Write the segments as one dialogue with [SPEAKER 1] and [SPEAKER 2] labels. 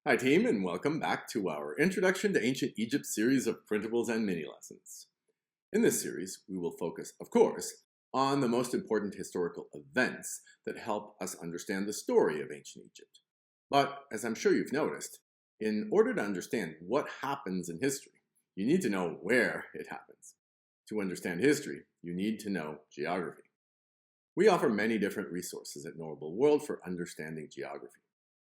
[SPEAKER 1] Hi team, and welcome back to our Introduction to Ancient Egypt series of printables and mini lessons. In this series, we will focus, of course, on the most important historical events that help us understand the story of ancient Egypt. But, as I'm sure you've noticed, in order to understand what happens in history, you need to know where it happens. To understand history, you need to know geography. We offer many different resources at Knowable World for understanding geography.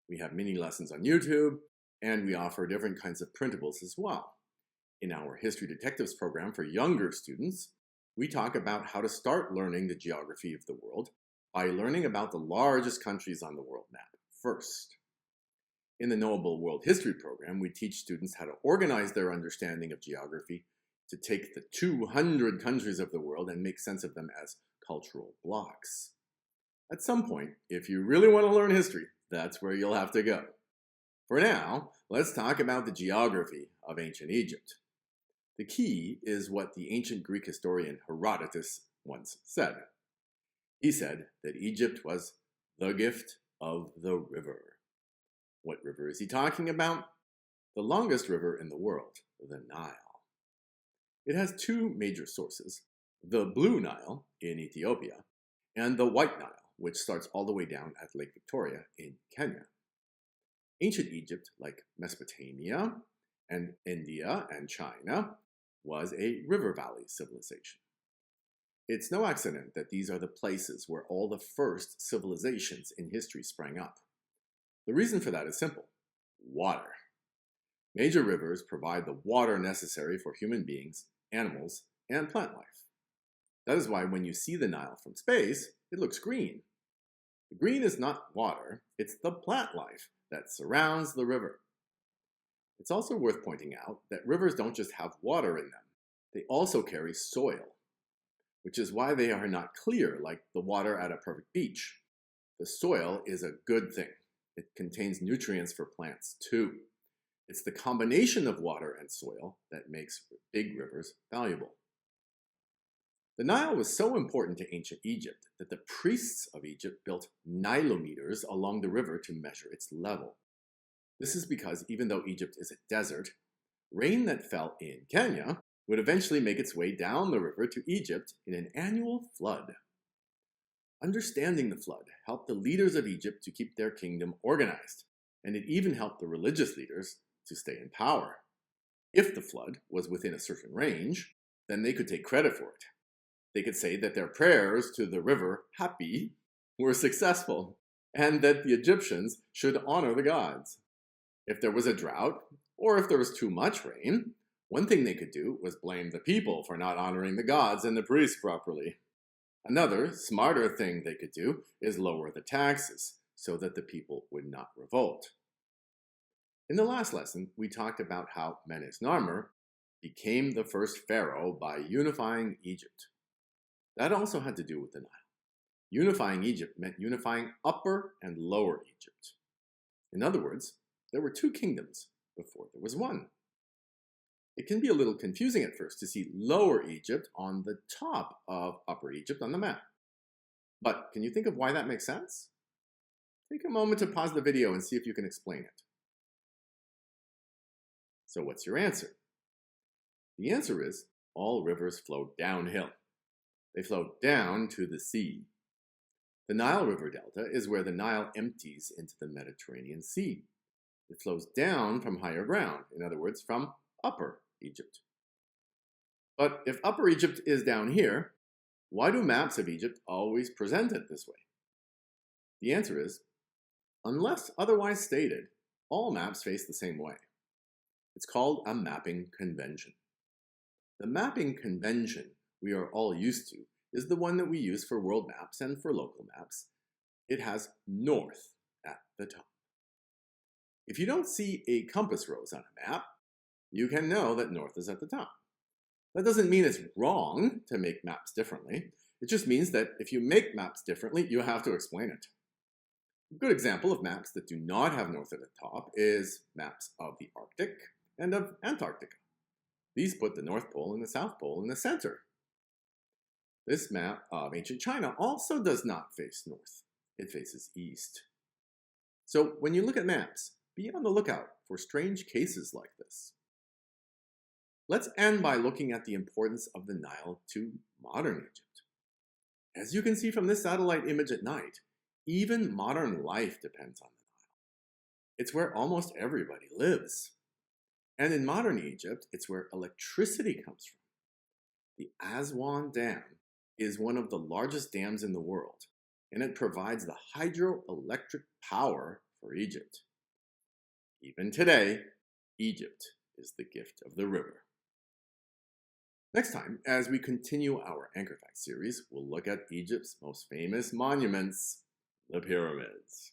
[SPEAKER 1] We have mini lessons on YouTube, and we offer different kinds of printables as well. In our History Detectives program for younger students, we talk about how to start learning the geography of the world by learning about the largest countries on the world map first. In the Knowable World History program, we teach students how to organize their understanding of geography to take the 200 countries of the world and make sense of them as cultural blocks. At some point, if you really want to learn history, that's where you'll have to go. For now, let's talk about the geography of ancient Egypt. The key is what the ancient Greek historian Herodotus once said. He said that Egypt was the gift of the river. What river is he talking about? The longest river in the world, the Nile. It has two major sources, the Blue Nile in Ethiopia and the White Nile, which starts all the way down at Lake Victoria in Kenya. Ancient Egypt, like Mesopotamia and India and China, was a river valley civilization. It's no accident that these are the places where all the first civilizations in history sprang up. The reason for that is simple: water. Major rivers provide the water necessary for human beings, animals, and plant life. That is why when you see the Nile from space, it looks green. The green is not water, it's the plant life that surrounds the river. It's also worth pointing out that rivers don't just have water in them, they also carry soil, which is why they are not clear like the water at a perfect beach. The soil is a good thing. It contains nutrients for plants too. It's the combination of water and soil that makes big rivers valuable. The Nile was so important to ancient Egypt that the priests of Egypt built nilometers along the river to measure its level. This is because even though Egypt is a desert, rain that fell in Kenya would eventually make its way down the river to Egypt in an annual flood. Understanding the flood helped the leaders of Egypt to keep their kingdom organized, and it even helped the religious leaders to stay in power. If the flood was within a certain range, then they could take credit for it. They could say that their prayers to the river Hapi were successful, and that the Egyptians should honor the gods. If there was a drought, or if there was too much rain, one thing they could do was blame the people for not honoring the gods and the priests properly. Another, smarter thing they could do is lower the taxes, so that the people would not revolt. In the last lesson, we talked about how Menes-Narmer became the first pharaoh by unifying Egypt. That also had to do with the Nile. Unifying Egypt meant unifying Upper and Lower Egypt. In other words, there were two kingdoms before there was one. It can be a little confusing at first to see Lower Egypt on the top of Upper Egypt on the map. But can you think of why that makes sense? Take a moment to pause the video and see if you can explain it. So what's your answer? The answer is all rivers flow downhill. They flow down to the sea. The Nile River Delta is where the Nile empties into the Mediterranean Sea. It flows down from higher ground, in other words, from Upper Egypt. But if Upper Egypt is down here, why do maps of Egypt always present it this way? The answer is, unless otherwise stated, all maps face the same way. It's called a mapping convention. The mapping convention we are all used to is the one that we use for world maps and for local maps. It has north at the top. If you don't see a compass rose on a map, you can know that north is at the top. That doesn't mean it's wrong to make maps differently. It just means that if you make maps differently, you have to explain it. A good example of maps that do not have north at the top is maps of the Arctic and of Antarctica. These put the North Pole and the South Pole in the center. This map of ancient China also does not face north. It faces east. So when you look at maps, be on the lookout for strange cases like this. Let's end by looking at the importance of the Nile to modern Egypt. As you can see from this satellite image at night, even modern life depends on the Nile. It's where almost everybody lives. And in modern Egypt, it's where electricity comes from. The Aswan Dam is one of the largest dams in the world, and it provides the hydroelectric power for Egypt. Even today, Egypt is the gift of the river. Next time, as we continue our Anchor Fact series, we'll look at Egypt's most famous monuments, the pyramids.